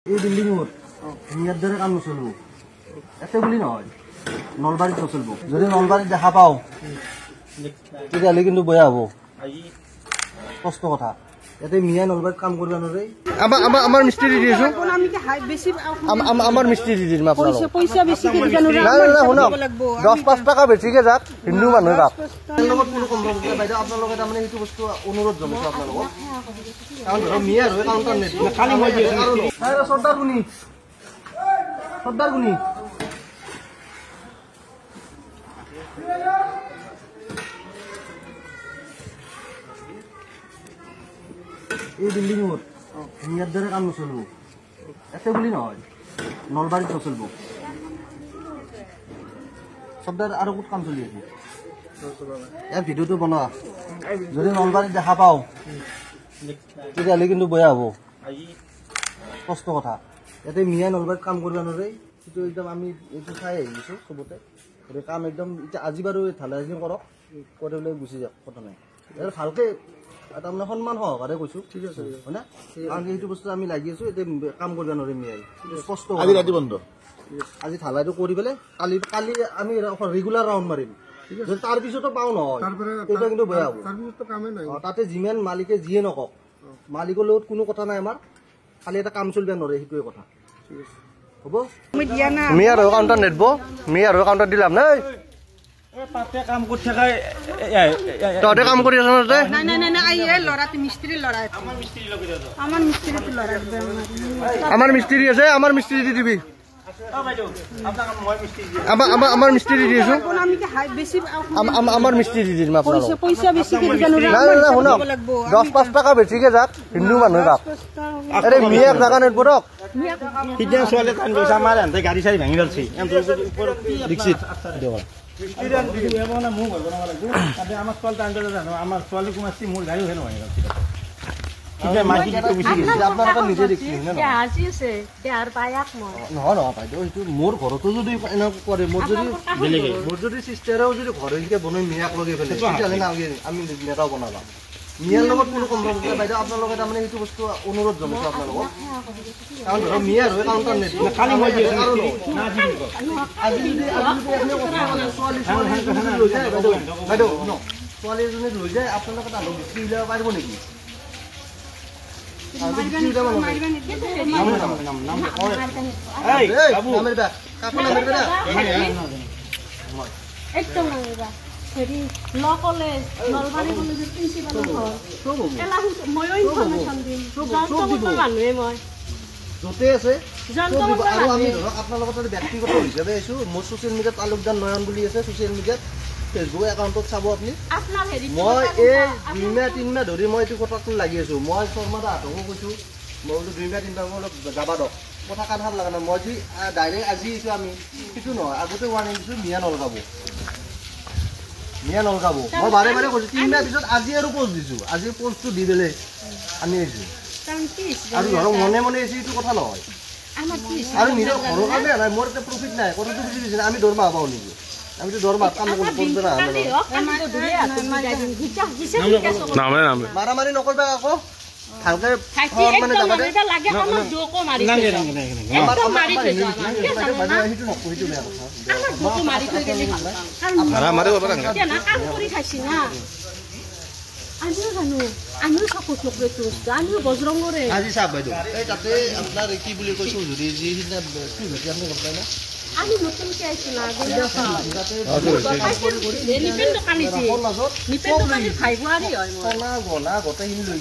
এই বিল্ডিংত মিয়াৰ দৰে কাম নচলব এতে বুলি নহয় নলবাৰীত নচলব যদি নলবাৰীত দেখা পাওঁ তেতিয়াহ'লে কিন্তু বেয়া হ'ব স্পষ্ট কথা ইয়াতে মিয়া নলবাৰীত কাম কৰিব নোৱাৰে আমাৰ মিস্ত্ৰী দি আছো আমাৰ মিস্ত্ৰী দি দিম আপোনালোকক পইচা বেছিকে দিব নোৱাৰে শুনক 10-5 টকা বেছিকে যাক হিন্দু মানুহ যাক লগত কোনো কম্প্ৰমাইজ নাই বাইদেউ আপোনালোকে তাৰমানে এইটো বস্তু অনুৰোধ জনাইছো আপোনালোকক কাৰণ ধৰক মিয়া হৈ কাউণ্টাৰ নেট খালি মই দি আছো সৰ্দাৰ গুনি এই বিল্ডিংত মিয়াৰ দৰে কাম নচলব এতে বুলি নহয় নলবাৰীত নচলব সবদাৰ আৰু ক'ত কাম চলি আছে ইয়াৰ ভিডিঅ'টো বনোৱা যদি নলবাৰীত দেখা পাওঁ তেতিয়াহ'লে কিন্তু বেয়া হ'ব স্পষ্ট কথা ইয়াতে মিয়াই নলবাৰীত কাম কৰিব নোৱাৰে সেইটো একদম আমি এইটো চাই আহিছোঁ চবতে গতিকে কাম একদম এতিয়া আজি বাৰু ঢালাই কৰক কৰি পেলাই গুচি যাওক কথা নাই ভালকৈ তাৰমানে সন্মান সহকাৰে কৈছোঁ ঠিক আছে হয় না কাৰণ সেইটো বস্তু আমি লাগি আছোঁ এতিয়া কাম কৰিব নোৱাৰিম মিয়াই স্পষ্ট আজি ৰাতি বন্ধ আজি ঢালাইটো কৰি পেলাই কালি আমি ৰেগুলাৰ ৰাউণ্ড মাৰিম যদি তাৰপিছতো পাওঁ নহয় তেতিয়া কিন্তু বেয়া হ'ব তাতে যিমান মালিকে যিয়ে নকওক মালিকৰ লগত কোনো কথা নাই আমাৰ খালি এটা কাম চলিব নোৱাৰে সেইটোৱে কথা হ'ব মিয়াৰ কাউণ্টাৰ নেটব মিয়াৰ কাউণ্টাৰ দিলাম নাই পাতে কাম কৰি থাকা তহঁতে কাম কৰি আছ আমাৰ মিস্ত্ৰী আছে আমাৰ মিস্ত্ৰী দি দিবি আমাৰ মিস্ত্ৰী দি আছো আমাৰ মিস্ত্ৰী দি দিম আপোনালোকক পইচা বেছিকে দিব নোৱাৰে শুনক 10-5 টকা বেছিকে যাক হিন্দু মানুহ যাক আৰে মিয়াক জাগা নেটব ৰক সিদিনা ছোৱালী কাম গৈছে আমাৰ এনতে গাড়ী চাৰি ভাঙি পেলাইছে দীক্ষিত আমাৰ ছোৱালী কুমাৰী মোৰ গাড়ী হেনো মোৰ ঘৰতো যদি এনেকুৱা কৰে মোৰ যদি চিষ্টাৰেও যদি ঘৰ বনাই মিয়াক লগে পেলাই তেতিয়াহ'লে আমি নেতাও বনালাম মিয়াৰ লগত কোনো কম্প্ৰমাইজ নাই বাইদেউ আপোনালোকে তাৰমানে সেইটো বস্তু অনুৰোধ জনাইছো আপোনালোকক কাৰণ ধৰক মিয়াৰ হৈ কাউণ্টাৰ নেট খালি মই দি আছো বাইদেউ ছোৱালী এজনী লৈ যায় আপোনালোকে তাত বিক্ৰী উলিয়াব পাৰিব নেকি য'তে আছে আৰু আমি ধৰক আপোনালোকৰ তাতে ব্যক্তিগত হিচাপে আহিছোঁ মোৰ ছ'চিয়েল মিডিয়াত তালুকদাৰ নয়ন বুলি আছে ছ'চিয়েল মিডিয়াত ফেচবুক একাউণ্টত চাব আপুনি মই এই 2 মাহ ধৰি মই এইটো কথাটো লাগি আছোঁ মই শৰ্মা দাহঁতকো কৈছোঁ মই বোলো 2 মাহ 3 মাহ অলপ যাবা দক কথা কাধাৰ লগা নাই মই যি ডাইৰেক্ট আজি আহিছোঁ আমি সেইটো নহয় আগতে ৱাৰ্ণিং দিছোঁ মিয়া নলগাব মই বাৰে বাৰে কৈছোঁ 3 মাহ পিছত আজি আৰু পোষ্ট দিছোঁ আজি পোষ্টটো দি পেলাই আনি আহিছোঁ আৰু ধৰক মনে মনে আহিছে এইটো কথা নহয় আৰু নিজৰ ঘৰৰ কাৰণে নাই মোৰ এতিয়া প্ৰফিট নাই কথাটো বুজি দিছে আমি দৰমহা পাওঁ নেকি আমিতো দৰমহা কাম মাৰামাৰি নকৰিবা আকৌ ভালকে মানে যাব আজি চাওক বাইদেউ এই তাতে আপোনাৰ কি বুলি কৈছোঁ যদি যিদিনা কি হৈছে আপুনি গম পায় না আমি নতুনকে আইছো না নিপেন দোকানী ভাই গুৱাৰী হয় মই গনা গোটেইখিনি লৈ